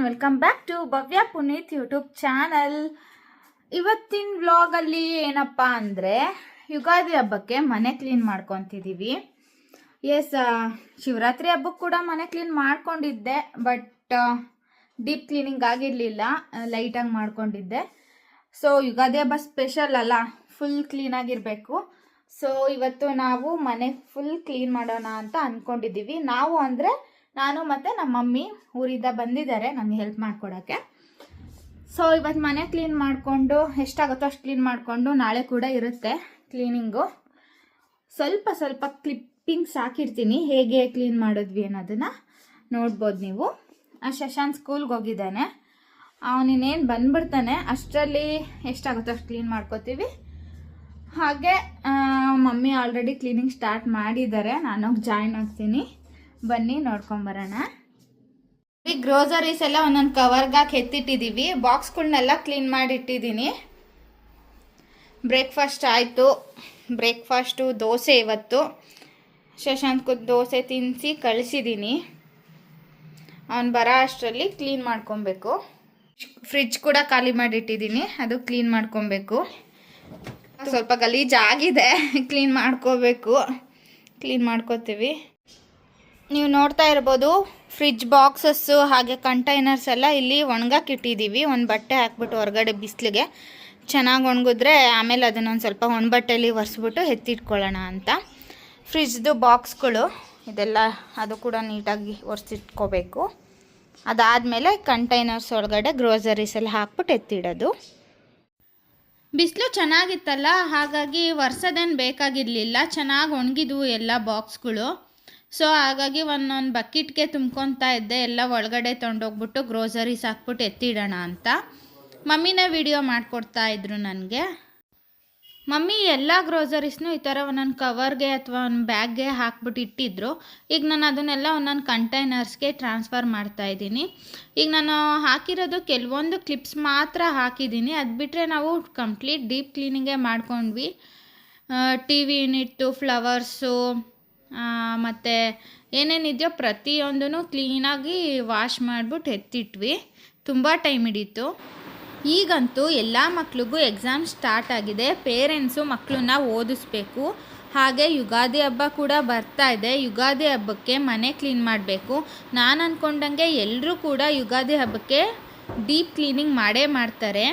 Welcome back to Bhavya Puneeth YouTube channel. ಇವತ್ತಿನ ವ್ಲಾಗಲ್ಲಿ ಏನಪ್ಪ ಅಂದರೆ ಯುಗಾದಿ ಹಬ್ಬಕ್ಕೆ ಮನೆ ಕ್ಲೀನ್ ಮಾಡ್ಕೊತಿದ್ದೀವಿ. ಶಿವರಾತ್ರಿ ಹಬ್ಬಕ್ಕೆ ಕೂಡ ಮನೆ ಕ್ಲೀನ್ ಮಾಡ್ಕೊಂಡಿದ್ದೆ, ಬಟ್ ಡೀಪ್ ಕ್ಲೀನಿಂಗ್ ಆಗಿರಲಿಲ್ಲ, ಲೈಟಾಗಿ ಮಾಡ್ಕೊಂಡಿದ್ದೆ. ಸೊ ಯುಗಾದಿ ಹಬ್ಬ ಸ್ಪೆಷಲ್ ಅಲ್ಲ, ಫುಲ್ ಕ್ಲೀನಾಗಿರಬೇಕು. ಸೊ ಇವತ್ತು ನಾವು ಮನೆ ಫುಲ್ ಕ್ಲೀನ್ ಮಾಡೋಣ ಅಂತ ಅಂದ್ಕೊಂಡಿದ್ದೀವಿ. ನಾವು ಅಂದರೆ ನಾನು ಮತ್ತು ನಮ್ಮ ಮಮ್ಮಿ ಊರಿಂದ ಬಂದಿದ್ದಾರೆ ನನಗೆ ಹೆಲ್ಪ್ ಮಾಡ್ಕೊಡೋಕ್ಕೆ. ಸೊ ಇವತ್ತು ಮನೆ ಕ್ಲೀನ್ ಮಾಡಿಕೊಂಡು ಎಷ್ಟಾಗುತ್ತೋ ಅಷ್ಟು ಕ್ಲೀನ್ ಮಾಡಿಕೊಂಡು ನಾಳೆ ಕೂಡ ಇರುತ್ತೆ ಕ್ಲೀನಿಂಗು. ಸ್ವಲ್ಪ ಸ್ವಲ್ಪ ಕ್ಲಿಪ್ಪಿಂಗ್ಸ್ ಹಾಕಿರ್ತೀನಿ ಹೇಗೆ ಕ್ಲೀನ್ ಮಾಡಿದ್ವಿ ಅನ್ನೋದನ್ನು ನೋಡ್ಬೋದು ನೀವು. ಶಶಾಂತ್ ಸ್ಕೂಲ್ಗೆ ಹೋಗಿದ್ದಾನೆ, ಅವನಿನ್ನೇನು ಬಂದ್ಬಿಡ್ತಾನೆ, ಅಷ್ಟರಲ್ಲಿ ಎಷ್ಟಾಗುತ್ತೋ ಅಷ್ಟು ಕ್ಲೀನ್ ಮಾಡ್ಕೋತೀವಿ. ಹಾಗೆ ಮಮ್ಮಿ ಆಲ್ರೆಡಿ ಕ್ಲೀನಿಂಗ್ ಸ್ಟಾರ್ಟ್ ಮಾಡಿದ್ದಾರೆ, ನಾನು ಜಾಯ್ನ್ ಆಗ್ತೀನಿ, ಬನ್ನಿ ನೋಡ್ಕೊಂಬರೋಣ. ಈ ಗ್ರೋಸರೀಸ್ ಎಲ್ಲ ಒಂದೊಂದು ಕವರ್ಗೆ ಹಾಕಿ ಎತ್ತಿಟ್ಟಿದ್ದೀವಿ. ಬಾಕ್ಸ್ಗಳನ್ನೆಲ್ಲ ಕ್ಲೀನ್ ಮಾಡಿ ಇಟ್ಟಿದ್ದೀನಿ. ಬ್ರೇಕ್ಫಾಸ್ಟ್ ಆಯಿತು. ಬ್ರೇಕ್ಫಾಸ್ಟು ದೋಸೆ. ಇವತ್ತು ಶಶಾಂತ್ಗೂ ದೋಸೆ ತಿನ್ನಿಸಿ ಕಳಿಸಿದ್ದೀನಿ. ಅವನು ಬರೋ ಅಷ್ಟರಲ್ಲಿ ಕ್ಲೀನ್ ಮಾಡ್ಕೊಬೇಕು. ಫ್ರಿಡ್ಜ್ ಕೂಡ ಖಾಲಿ ಮಾಡಿಟ್ಟಿದ್ದೀನಿ, ಅದು ಕ್ಲೀನ್ ಮಾಡ್ಕೊಬೇಕು. ಸ್ವಲ್ಪ ಗಲೀಜಾಗಿದೆ, ಕ್ಲೀನ್ ಮಾಡ್ಕೋಬೇಕು. ಕ್ಲೀನ್ ಮಾಡ್ಕೋತೀವಿ. ನೀವು ನೋಡ್ತಾ ಇರ್ಬೋದು ಫ್ರಿಡ್ಜ್ ಬಾಕ್ಸಸ್ಸು ಹಾಗೆ ಕಂಟೈನರ್ಸ್ ಎಲ್ಲ ಇಲ್ಲಿ ಒಣಗಕ್ಕೆ ಇಟ್ಟಿದ್ದೀವಿ. ಒಂದು ಬಟ್ಟೆ ಹಾಕ್ಬಿಟ್ಟು ಹೊರಗಡೆ ಬಿಸಿಲಿಗೆ ಚೆನ್ನಾಗಿ ಒಣಗಿದ್ರೆ ಆಮೇಲೆ ಅದನ್ನೊಂದು ಸ್ವಲ್ಪ ಒಣಬಟ್ಟೆಯಲ್ಲಿ ಒರೆಸ್ಬಿಟ್ಟು ಎತ್ತಿಟ್ಕೊಳ್ಳೋಣ ಅಂತ. ಫ್ರಿಡ್ಜ್ದು ಬಾಕ್ಸ್ಗಳು ಇದೆಲ್ಲ ಅದು ಕೂಡ ನೀಟಾಗಿ ಒರೆಸಿಟ್ಕೋಬೇಕು. ಅದಾದಮೇಲೆ ಕಂಟೈನರ್ಸ್ ಒಳಗಡೆ ಗ್ರೋಸರೀಸ್ ಎಲ್ಲ ಹಾಕ್ಬಿಟ್ಟು ಎತ್ತಿಡೋದು. ಬಿಸಿಲು ಚೆನ್ನಾಗಿತ್ತಲ್ಲ, ಹಾಗಾಗಿ ಒರೆಸೋದೇನು ಬೇಕಾಗಿರಲಿಲ್ಲ, ಚೆನ್ನಾಗಿ ಒಣಗಿದ್ವು ಎಲ್ಲ ಬಾಕ್ಸ್ಗಳು. ಸೊ ಹಾಗಾಗಿ ಒಂದೊಂದು ಬಕೆಟ್ಗೆ ತುಂಬ್ಕೊತಾ ಇದ್ದೆ, ಎಲ್ಲ ಒಳಗಡೆ ತೊಗೊಂಡೋಗ್ಬಿಟ್ಟು ಗ್ರೋಸರೀಸ್ ಹಾಕ್ಬಿಟ್ಟು ಎತ್ತಿಡೋಣ ಅಂತ. ಮಮ್ಮಿನ ವಿಡಿಯೋ ಮಾಡಿಕೊಡ್ತಾ ಇದ್ರು ನನಗೆ. ಮಮ್ಮಿ ಎಲ್ಲ ಗ್ರೋಸರೀಸ್ನೂ ಈ ಥರ ಒಂದೊಂದು ಕವರ್ಗೆ ಅಥವಾ ಒಂದು ಬ್ಯಾಗ್ಗೆ ಹಾಕ್ಬಿಟ್ಟು ಇಟ್ಟಿದ್ರು. ಈಗ ನಾನು ಅದನ್ನೆಲ್ಲ ಒಂದೊಂದು ಕಂಟೈನರ್ಸ್ಗೆ ಟ್ರಾನ್ಸ್ಫರ್ ಮಾಡ್ತಾಯಿದ್ದೀನಿ. ಈಗ ನಾನು ಹಾಕಿರೋದು ಕೆಲವೊಂದು ಕ್ಲಿಪ್ಸ್ ಮಾತ್ರ ಹಾಕಿದ್ದೀನಿ, ಅದು ಬಿಟ್ಟರೆ ನಾವು ಕಂಪ್ಲೀಟ್ ಡೀಪ್ ಕ್ಲೀನಿಂಗೇ ಮಾಡ್ಕೊಂಡ್ವಿ. ಟಿ ವಿ ಯೂನಿಟ್ಟು, ಫ್ಲವರ್ಸು ಮತ್ತು ಏನೇನಿದೆಯೋ ಪ್ರತಿಯೊಂದೂ ಕ್ಲೀನಾಗಿ ವಾಶ್ ಮಾಡಿಬಿಟ್ಟು ಎತ್ತಿಟ್ವಿ. ತುಂಬ ಟೈಮ್ ಹಿಡೀತು. ಈಗಂತೂ ಎಲ್ಲ ಮಕ್ಳಿಗೂ ಎಕ್ಸಾಮ್ ಸ್ಟಾರ್ಟ್ ಆಗಿದೆ. ಪೇರೆಂಟ್ಸು ಮಕ್ಕಳನ್ನ ಓದಿಸ್ಬೇಕು. ಹಾಗೆ ಯುಗಾದಿ ಹಬ್ಬ ಕೂಡ ಬರ್ತಾ ಇದೆ. ಯುಗಾದಿ ಹಬ್ಬಕ್ಕೆ ಮನೆ ಕ್ಲೀನ್ ಮಾಡಬೇಕು. ನಾನು ಅಂದ್ಕೊಂಡಂಗೆ ಎಲ್ಲರೂ ಕೂಡ ಯುಗಾದಿ ಹಬ್ಬಕ್ಕೆ ಡೀಪ್ ಕ್ಲೀನಿಂಗ್ ಮಾಡೇ ಮಾಡ್ತಾರೆ.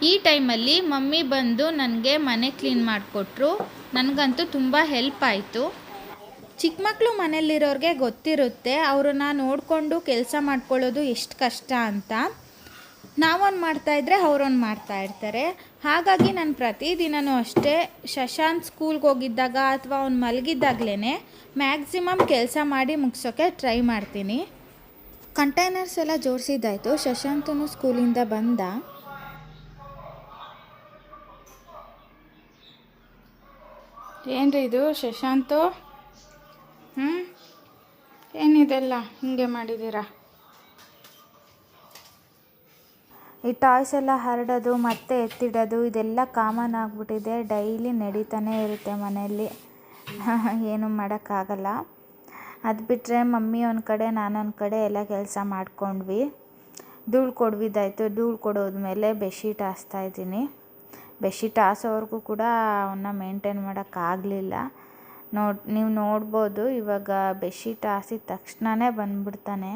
ಈ ಟೈಮಲ್ಲಿ ಮಮ್ಮಿ ಬಂದು ನನಗೆ ಮನೆ ಕ್ಲೀನ್ ಮಾಡಿಕೊಟ್ರು. ನನಗಂತೂ ತುಂಬ ಹೆಲ್ಪ್ ಆಯಿತು. ಚಿಕ್ಕ ಮಕ್ಕಳು ಮನೆಯಲ್ಲಿರೋರಿಗೆ ಗೊತ್ತಿರುತ್ತೆ ಅವರನ್ನ ನೋಡಿಕೊಂಡು ಕೆಲಸ ಮಾಡ್ಕೊಳ್ಳೋದು ಎಷ್ಟು ಕಷ್ಟ ಅಂತ. ನಾವೊಂದು ಮಾಡ್ತಾಯಿದ್ರೆ ಅವರೊಂದು ಮಾಡ್ತಾಯಿರ್ತಾರೆ. ಹಾಗಾಗಿ ನಾನು ಪ್ರತಿದಿನವೂ ಅಷ್ಟೇ ಶಶಾಂತ್ ಸ್ಕೂಲ್ಗೆ ಹೋಗಿದ್ದಾಗ ಅಥವಾ ಅವ್ನು ಮಲಗಿದ್ದಾಗಲೇ ಮ್ಯಾಕ್ಸಿಮಮ್ ಕೆಲಸ ಮಾಡಿ ಮುಗಿಸೋಕ್ಕೆ ಟ್ರೈ ಮಾಡ್ತೀನಿ. ಕಂಟೈನರ್ಸ್ ಎಲ್ಲ ಜೋಡಿಸಿದ್ದಾಯಿತು. ಶಶಾಂತನು ಸ್ಕೂಲಿಂದ ಬಂದ. ಏನ್ರಿ ಇದು ಶಶಾಂತು? ಏನಿದೆಲ್ಲ ಹಿಂಗೆ ಮಾಡಿದ್ದೀರಾ? ಈ ಟಾಯ್ಸ್ ಎಲ್ಲ ಹರಡೋದು ಮತ್ತೆ ಎತ್ತಿಡೋದು ಇದೆಲ್ಲ ಕಾಮನ್ ಆಗಿಬಿಟ್ಟಿದೆ. ಡೈಲಿ ನಡೀತಾನೆ ಇರುತ್ತೆ ಮನೆಯಲ್ಲಿ, ಏನೂ ಮಾಡೋಕ್ಕಾಗಲ್ಲ. ಅದು ಬಿಟ್ಟರೆ ಮಮ್ಮಿ ಒಂದು ಕಡೆ ನಾನೊಂದು ಕಡೆ ಎಲ್ಲ ಕೆಲಸ ಮಾಡ್ಕೊಂಡ್ವಿ. ಧೂಳು ಕೊಡೋದಾಯಿತು. ಧೂಳು ಕೊಡೋದ್ಮೇಲೆ ಬೆಡ್ಶೀಟ್ ಹಾಸ್ತಾಯಿದ್ದೀನಿ. ಬೆಡ್ಶೀಟ್ ಹಾಸೋವರೆಗೂ ಕೂಡ ಅವನ್ನ ಮೇಂಟೈನ್ ಮಾಡೋಕ್ಕಾಗಲಿಲ್ಲ. ನೀವು ನೋಡ್ಬೋದು, ಇವಾಗ ಬೆಡ್ಶೀಟ್ ಹಾಸಿದ ತಕ್ಷಣವೇ ಬಂದ್ಬಿಡ್ತಾನೆ.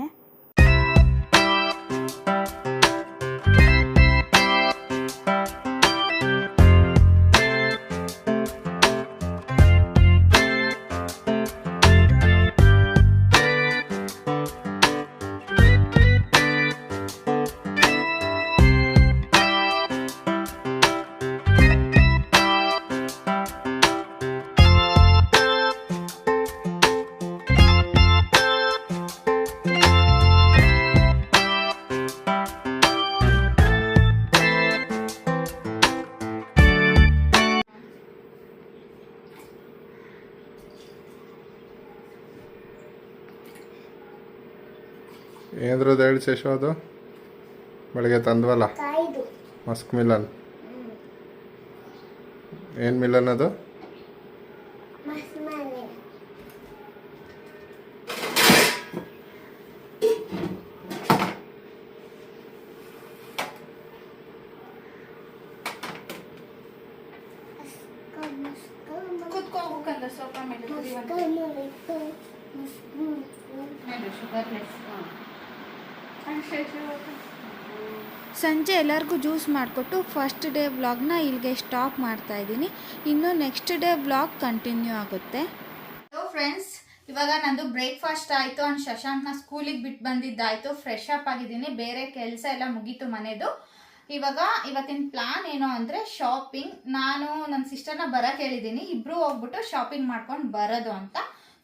ಏನ್ರದ್ದು ಹೇಳಿ ಶೇಷು? ಅದು ಬೆಳಗ್ಗೆ ತಂದ್ವಲ್ಲ ಮಸ್ಕ್ ಮಿಲನ್. ಏನು ಮಿಲನ್ ಅದು? ದಸೋಪ ಮೇಲೆ ಶುಗರ್ಲೆಸ್. ಸಂಜೆ ಎಲ್ಲರಿಗೂ ಜ್ಯೂಸ್ ಮಾಡಿಕೊಟ್ಟು ಫಸ್ಟ್ ಡೇ ವ್ಲಾಗ್ನ ಇಲ್ಲಿಗೆ ಸ್ಟಾಪ್ ಮಾಡ್ತಾ ಇದ್ದೀನಿ. ಇನ್ನು ನೆಕ್ಸ್ಟ್ ಡೇ ವ್ಲಾಗ್ ಕಂಟಿನ್ಯೂ ಆಗುತ್ತೆ. ಹಲೋ ಫ್ರೆಂಡ್ಸ್, ಇವಾಗ ನಂದು ಬ್ರೇಕ್ಫಾಸ್ಟ್ ಆಯಿತು ಆ್ಯಂಡ್ ಶಶಾಂಕ್ನ ಸ್ಕೂಲಿಗೆ ಬಿಟ್ಟು ಬಂದಿದ್ದಾಯಿತು. ಫ್ರೆಶ್ ಅಪ್ ಆಗಿದ್ದೀನಿ, ಬೇರೆ ಕೆಲಸ ಎಲ್ಲ ಮುಗೀತು ಮನೆದು. ಇವಾಗ ಇವತ್ತಿನ ಪ್ಲಾನ್ ಏನು ಅಂದರೆ ಶಾಪಿಂಗ್. ನಾನು ನನ್ನ ಸಿಸ್ಟರ್ನ ಬರೋಕ್ಕೆ ಹೇಳಿದ್ದೀನಿ, ಇಬ್ಬರು ಹೋಗ್ಬಿಟ್ಟು ಶಾಪಿಂಗ್ ಮಾಡ್ಕೊಂಡು ಬರೋದು ಅಂತ.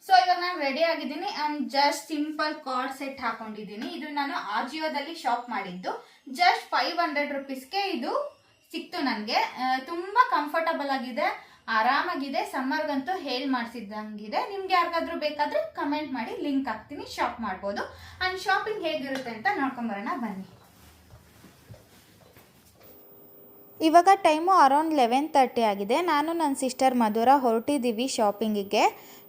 ಸೊ ಇವಾಗ ನಾನು ರೆಡಿ ಆಗಿದ್ದೀನಿ and just simple card set ಹಾಕೊಂಡಿದ್ದೀನಿ. ಇದು ನಾನು ಆಜಿಯೋದಲ್ಲಿ ಶಾಪ್ ಮಾಡಿದ್ದು. ಜಸ್ಟ್ 500 ರುಪೀಸ್ಗೆ ಇದು ಸಿಕ್ತು ನನಗೆ. ತುಂಬ ಕಂಫರ್ಟಬಲ್ ಆಗಿದೆ, ಆರಾಮಾಗಿದೆ. ಸಮ್ಮರ್ಗಂತೂ ಹೇಳಿ ಮಾಡಿಸಿದ್ದಂಗಿದೆ. ನಿಮ್ಗೆ ಯಾರಿಗಾದ್ರೂ ಬೇಕಾದರೆ ಕಮೆಂಟ್ ಮಾಡಿ, ಲಿಂಕ್ ಹಾಕ್ತೀನಿ, ಶಾಪ್ ಮಾಡ್ಬೋದು. ಆ್ಯಂಡ್ ಶಾಪಿಂಗ್ ಹೇಗಿರುತ್ತೆ ಅಂತ ನೋಡ್ಕೊಂಬರೋಣ ಬನ್ನಿ. ಇವಾಗ ಟೈಮು ಅರೌಂಡ್ 11:30 ಆಗಿದೆ. ನಾನು ನನ್ನ ಸಿಸ್ಟರ್ ಮಧುರ ಹೊರಟಿದ್ದೀವಿ ಶಾಪಿಂಗಿಗೆ.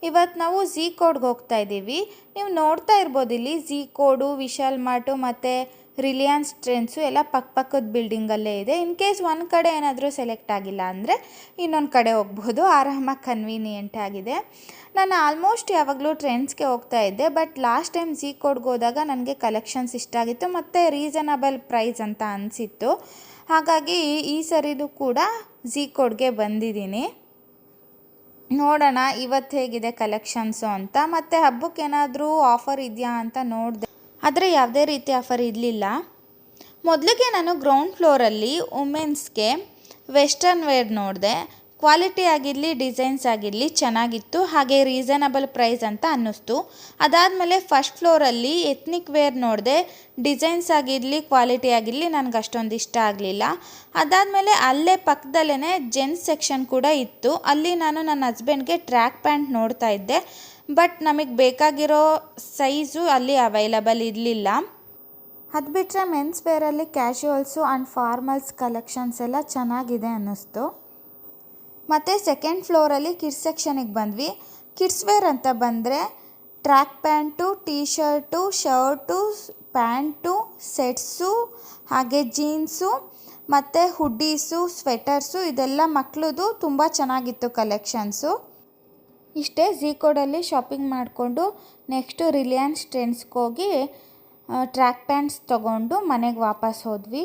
ಇವತ್ತು ನಾವು ಝೀ ಕೋಡ್ಗೆ ಹೋಗ್ತಾ ಇದ್ದೀವಿ. ನೀವು ನೋಡ್ತಾ ಇರ್ಬೋದು ಇಲ್ಲಿ ಝೀ ಕೋಡು, ವಿಶಾಲ್ ಮಾರ್ಟು ಮತ್ತು ರಿಲಯನ್ಸ್ ಟ್ರೆಂಡ್ಸು ಎಲ್ಲ ಪಕ್ಕದ ಬಿಲ್ಡಿಂಗಲ್ಲೇ ಇದೆ. ಇನ್ ಕೇಸ್ ಒಂದು ಕಡೆ ಏನಾದರೂ ಸೆಲೆಕ್ಟ್ ಆಗಿಲ್ಲ ಅಂದರೆ ಇನ್ನೊಂದು ಕಡೆ ಹೋಗ್ಬೋದು. ಆರಾಮಾಗಿ ಕನ್ವೀನಿಯೆಂಟ್ ಆಗಿದೆ. ನಾನು ಆಲ್ಮೋಸ್ಟ್ ಯಾವಾಗಲೂ ಟ್ರೆಂಡ್ಸ್ಗೆ ಹೋಗ್ತಾ ಇದ್ದೆ, ಬಟ್ ಲಾಸ್ಟ್ ಟೈಮ್ ಝೀ ಕೋಡ್ಗೆ ಹೋದಾಗ ನನಗೆ ಕಲೆಕ್ಷನ್ಸ್ ಇಷ್ಟ ಆಗಿತ್ತು ಮತ್ತು ರೀಸನಬಲ್ ಪ್ರೈಸ್ ಅಂತ ಅನಿಸಿತ್ತು. ಹಾಗಾಗಿ ಈ ಸರಿದು ಕೂಡ ಝೀ ಕೋಡ್ಗೆ ಬಂದಿದ್ದೀನಿ. ನೋಡೋಣ ಇವತ್ತು ಹೇಗಿದೆ ಕಲೆಕ್ಷನ್ಸು ಅಂತ. ಮತ್ತು ಹಬ್ಬಕ್ಕೆ ಏನಾದರೂ ಆಫರ್ ಇದೆಯಾ ಅಂತ ನೋಡಿದೆ, ಆದರೆ ಯಾವುದೇ ರೀತಿ ಆಫರ್ ಇರಲಿಲ್ಲ. ಮೊದಲಿಗೆ ನಾನು ಗ್ರೌಂಡ್ ಫ್ಲೋರಲ್ಲಿ ವುಮೆನ್ಸ್ಗೆ ವೆಸ್ಟರ್ನ್ ವೇರ್ ನೋಡಿದೆ. ಕ್ವಾಲಿಟಿ ಆಗಿರಲಿ, ಡಿಸೈನ್ಸ್ ಆಗಿರಲಿ ಚೆನ್ನಾಗಿತ್ತು, ಹಾಗೆ ರೀಸನಬಲ್ ಪ್ರೈಸ್ ಅಂತ ಅನ್ನಿಸ್ತು. ಅದಾದಮೇಲೆ ಫಸ್ಟ್ ಫ್ಲೋರಲ್ಲಿ ಎತ್ನಿಕ್ ವೇರ್ ನೋಡಿದೆ. ಡಿಸೈನ್ಸ್ ಆಗಿರಲಿ, ಕ್ವಾಲಿಟಿ ಆಗಿರಲಿ ನನಗೆ ಅಷ್ಟೊಂದು ಇಷ್ಟ ಆಗಲಿಲ್ಲ. ಅದಾದಮೇಲೆ ಅಲ್ಲೇ ಪಕ್ಕದಲ್ಲೇ ಜೆಂಟ್ಸ್ ಸೆಕ್ಷನ್ ಕೂಡ ಇತ್ತು. ಅಲ್ಲಿ ನಾನು ನನ್ನ ಹಸ್ಬೆಂಡ್ಗೆ ಟ್ರ್ಯಾಕ್ ಪ್ಯಾಂಟ್ ನೋಡ್ತಾ ಇದ್ದೆ, ಬಟ್ ನಮಗೆ ಬೇಕಾಗಿರೋ ಸೈಜು ಅಲ್ಲಿ ಅವೈಲಬಲ್ ಇರಲಿಲ್ಲ. ಅದು ಬಿಟ್ಟರೆ men's ವೇರಲ್ಲಿ casuals and formals collections ಎಲ್ಲ ಚೆನ್ನಾಗಿದೆ ಅನ್ನಿಸ್ತು. ಮತ್ತು ಸೆಕೆಂಡ್ ಫ್ಲೋರಲ್ಲಿ ಕಿಡ್ಸ್ ಸೆಕ್ಷನಿಗೆ ಬಂದ್ವಿ. ಕಿಡ್ಸ್ ವೇರ್ ಅಂತ ಬಂದರೆ track pant, T shirt, shirt, pant, sets, ಹಾಗೆ ಜೀನ್ಸು ಮತ್ತು ಹುಡ್ಡೀಸು, ಸ್ವೆಟರ್ಸು, ಇದೆಲ್ಲ ಮಕ್ಕಳದು ತುಂಬ ಚೆನ್ನಾಗಿತ್ತು ಕಲೆಕ್ಷನ್ಸು. ಇಷ್ಟೇ ಝೀ ಕೋಡಲ್ಲಿ ಶಾಪಿಂಗ್ ಮಾಡಿಕೊಂಡು ನೆಕ್ಸ್ಟು ರಿಲಯನ್ಸ್ ಟ್ರೆಂಡ್ಸ್ಗೆ ಹೋಗಿ ಟ್ರ್ಯಾಕ್ ಪ್ಯಾಂಟ್ಸ್ ತೊಗೊಂಡು ಮನೆಗೆ ವಾಪಸ್ ಹೋದ್ವಿ.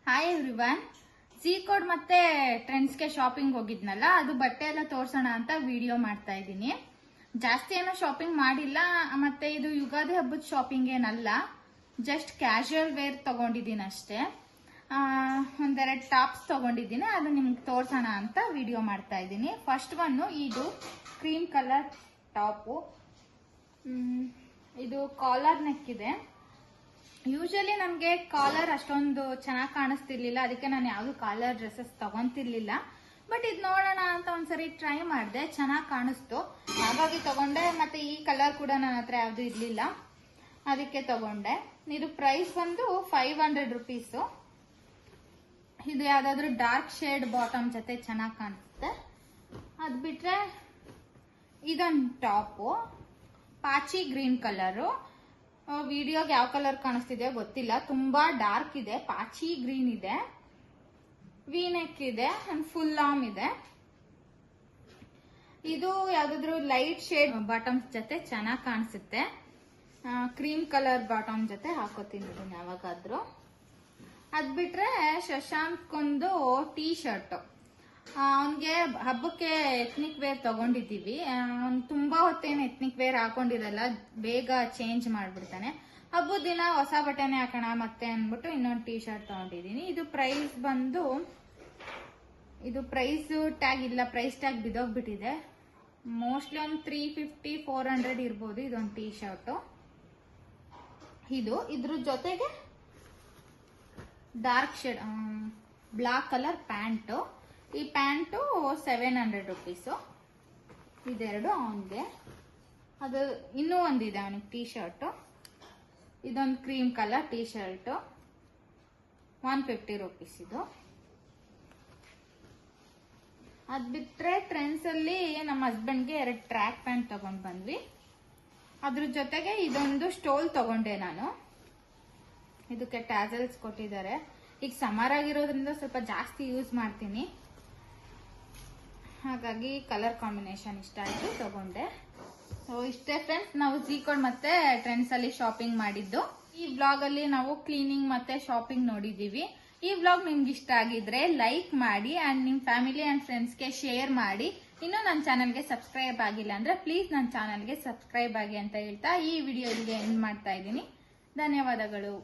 ಹಾಯ್ ಎವ್ರಿವನ್, ಝೀ ಕೋಡ್ ಮತ್ತು ಟ್ರೆಂಡ್ಸ್ಗೆ ಶಾಪಿಂಗ್ ಹೋಗಿದ್ನಲ್ಲ, ಅದು ಬಟ್ಟೆ ಎಲ್ಲ ತೋರಿಸೋಣ ಅಂತ ವಿಡಿಯೋ ಮಾಡ್ತಾ ಇದ್ದೀನಿ. ಜಾಸ್ತಿ ಏನೋ ಶಾಪಿಂಗ್ ಮಾಡಿಲ್ಲ, ಮತ್ತು ಇದು ಯುಗಾದಿ ಹಬ್ಬದ ಶಾಪಿಂಗ್ ಏನಲ್ಲ, ಜಸ್ಟ್ ಕ್ಯಾಶುವಲ್ ವೇರ್ ತೊಗೊಂಡಿದ್ದೀನಿ ಅಷ್ಟೇ. ಒಂದೆರಡು ಟಾಪ್ಸ್ ತೊಗೊಂಡಿದ್ದೀನಿ, ಅದು ನಿಮ್ಗೆ ತೋರಿಸೋಣ ಅಂತ ವಿಡಿಯೋ ಮಾಡ್ತಾ ಇದ್ದೀನಿ. ಫಸ್ಟ್ ಒನ್ನು ಇದು ಕ್ರೀಮ್ ಕಲರ್ ಟಾಪು. ಇದು ಕಾಲರ್ ನೆಕ್ ಇದೆ. ಯೂಶಲಿ ನನಗೆ ಕಾಲರ್ ಅಷ್ಟೊಂದು ಚೆನ್ನಾಗಿ ಕಾಣಿಸ್ತಿರ್ಲಿಲ್ಲ, ಅದಕ್ಕೆ ನಾನು ಯಾವುದು ಕಾಲರ್ ಡ್ರೆಸ್ಸಸ್ ತಗೊಂತಿರ್ಲಿಲ್ಲ. ಬಟ್ ಇದು ನೋಡೋಣ ಅಂತ ಒಂದ್ಸರಿ ಟ್ರೈ ಮಾಡಿದೆ, ಚೆನ್ನಾಗಿ ಕಾಣಿಸ್ತು, ಹಾಗಾಗಿ ತಗೊಂಡೆ. ಮತ್ತು ಈ ಕಲರ್ ಕೂಡ ನನ್ನ ಹತ್ರ ಯಾವುದು ಇರಲಿಲ್ಲ, ಅದಕ್ಕೆ ತಗೊಂಡೆ. ಇದು ಪ್ರೈಸ್ ಬಂದು 500 ರುಪೀಸು. ಇದು ಯಾವುದಾದ್ರೂ ಡಾರ್ಕ್ ಶೇಡ್ ಬಾಟಮ್ ಜೊತೆ ಚೆನ್ನಾಗಿ ಕಾಣಿಸುತ್ತೆ. ಅದು ಬಿಟ್ಟರೆ ಇದೊಂದು ಟಾಪು ಪಾಚಿ ಗ್ರೀನ್ ಕಲರು. ವಿಡಿಯೋಗೆ ಯಾವ ಕಲರ್ ಕಾಣಿಸ್ತಿದೆ ಗೊತ್ತಿಲ್ಲ, ತುಂಬಾ ಡಾರ್ಕ್ ಇದೆ, ಪಾಚಿ ಗ್ರೀನ್ ಇದೆ, ವಿ ನೆಕ್ ಇದೆ, ಫುಲ್ ಆರ್ಮ್ ಇದೆ. ಇದು ಯಾವ್ದಾದ್ರು ಲೈಟ್ ಶೇಡ್ ಬಾಟಮ್ಸ್ ಜೊತೆ ಚೆನ್ನಾಗಿ ಕಾಣಿಸುತ್ತೆ. ಕ್ರೀಮ್ ಕಲರ್ ಬಾಟಮ್ ಜೊತೆ ಹಾಕೋತೀನಿ ಇದನ್ನ ಯಾವಾಗಾದ್ರೂ. ಅದ್ ಬಿಟ್ರೆ ಶಶಾಂಕ್ ಒಂದು ಟೀ ಶರ್ಟ್, ಅವನ್ಗೆ ಹಬ್ಬಕ್ಕೆ ಎತ್ನಿಕ್ ವೇರ್ ತಗೊಂಡಿದ್ದೀವಿ. ಅವ್ನು ತುಂಬಾ ಹೊತ್ತೇನು ಎತ್ನಿಕ್ ವೇರ್ ಹಾಕೊಂಡಿರಲ್ಲ, ಬೇಗ ಚೇಂಜ್ ಮಾಡ್ಬಿಡ್ತಾನೆ. ಹಬ್ಬದ ದಿನ ಹೊಸ ಬಟ್ಟೆನೆ ಹಾಕೋಣ ಮತ್ತೆ ಅಂದ್ಬಿಟ್ಟು ಇನ್ನೊಂದು ಟೀ ಶರ್ಟ್ ತಗೊಂಡಿದ್ದೀನಿ. ಇದು ಪ್ರೈಸ್ ಬಂದು, ಇದು ಪ್ರೈಸ್ ಟ್ಯಾಗ್ ಇಲ್ಲ, ಪ್ರೈಸ್ ಟ್ಯಾಗ್ ಬಿದ್ದೋಗ್ಬಿಟ್ಟಿದೆ. ಮೋಸ್ಟ್ಲಿ ಒಂದು 350-400 ಇರ್ಬೋದು ಇದೊಂದು ಟೀ ಶರ್ಟು. ಇದ್ರ ಜೊತೆಗೆ dark shade black colour pant. ಈ ಪ್ಯಾಂಟು 700 ರುಪೀಸು. ಇದೆರಡು ಅವನಿಗೆ. ಅದು ಇನ್ನೂ ಒಂದಿದೆ ಅವನಿಗೆ ಟೀ ಶರ್ಟು. ಇದೊಂದು cream colour T shirt 150 rupees ಇದು. ಅದು ಬಿಟ್ಟರೆ ಟ್ರೆಂಡ್ಸಲ್ಲಿ ನಮ್ಮ ಹಸ್ಬೆಂಡ್ಗೆ 2 ಟ್ರ್ಯಾಕ್ ಪ್ಯಾಂಟ್ ತಗೊಂಡು ಬಂದ್ವಿ. ಅದ್ರ ಜೊತೆಗೆ ಇದೊಂದು ಸ್ಟೋಲ್ ತಗೊಂಡೆ ನಾನು. ಇದಕ್ಕೆ ಟ್ಯಾಸಲ್ಸ್ ಕೊಟ್ಟಿದ್ದಾರೆ. ಈಗ ಸಮರ್ ಆಗಿರೋದ್ರಿಂದ ಸ್ವಲ್ಪ ಜಾಸ್ತಿ ಯೂಸ್ ಮಾಡ್ತೀನಿ. ಹಾಗಾಗಿ ಕಲರ್ ಕಾಂಬಿನೇಷನ್ ಇಷ್ಟ ಆಯಿತು, ತಗೊಂಡೆ. ಸೊ ಇಷ್ಟೇ ಫ್ರೆಂಡ್ಸ್, ನಾವು ಝೀಕೋಡ್ ಮತ್ತೆ ಟ್ರೆಂಡ್ಸಲ್ಲಿ ಶಾಪಿಂಗ್ ಮಾಡಿದ್ದು. ಈ ವ್ಲಾಗಲ್ಲಿ ನಾವು ಕ್ಲೀನಿಂಗ್ ಮತ್ತೆ ಶಾಪಿಂಗ್ ನೋಡಿದ್ದೀವಿ. ಈ ವ್ಲಾಗ್ ನಿಮ್ಗೆ ಇಷ್ಟ ಆಗಿದ್ರೆ ಲೈಕ್ ಮಾಡಿ ಆ್ಯಂಡ್ ನಿಮ್ಮ ಫ್ಯಾಮಿಲಿ ಆ್ಯಂಡ್ ಫ್ರೆಂಡ್ಸ್ಗೆ ಶೇರ್ ಮಾಡಿ. ಇನ್ನೂ ನನ್ನ ಚಾನಲ್ಗೆ ಸಬ್ಸ್ಕ್ರೈಬ್ ಆಗಿಲ್ಲ ಅಂದರೆ ಪ್ಲೀಸ್ ನನ್ನ ಚಾನಲ್ಗೆ ಸಬ್ಸ್ಕ್ರೈಬ್ ಆಗಿ ಅಂತ ಹೇಳ್ತಾ ಈ ವಿಡಿಯೋ ಇಲ್ಲಿಗೆ ಎಂಡ್ ಮಾಡ್ತಾ ಇದ್ದೀನಿ. ಧನ್ಯವಾದಗಳು.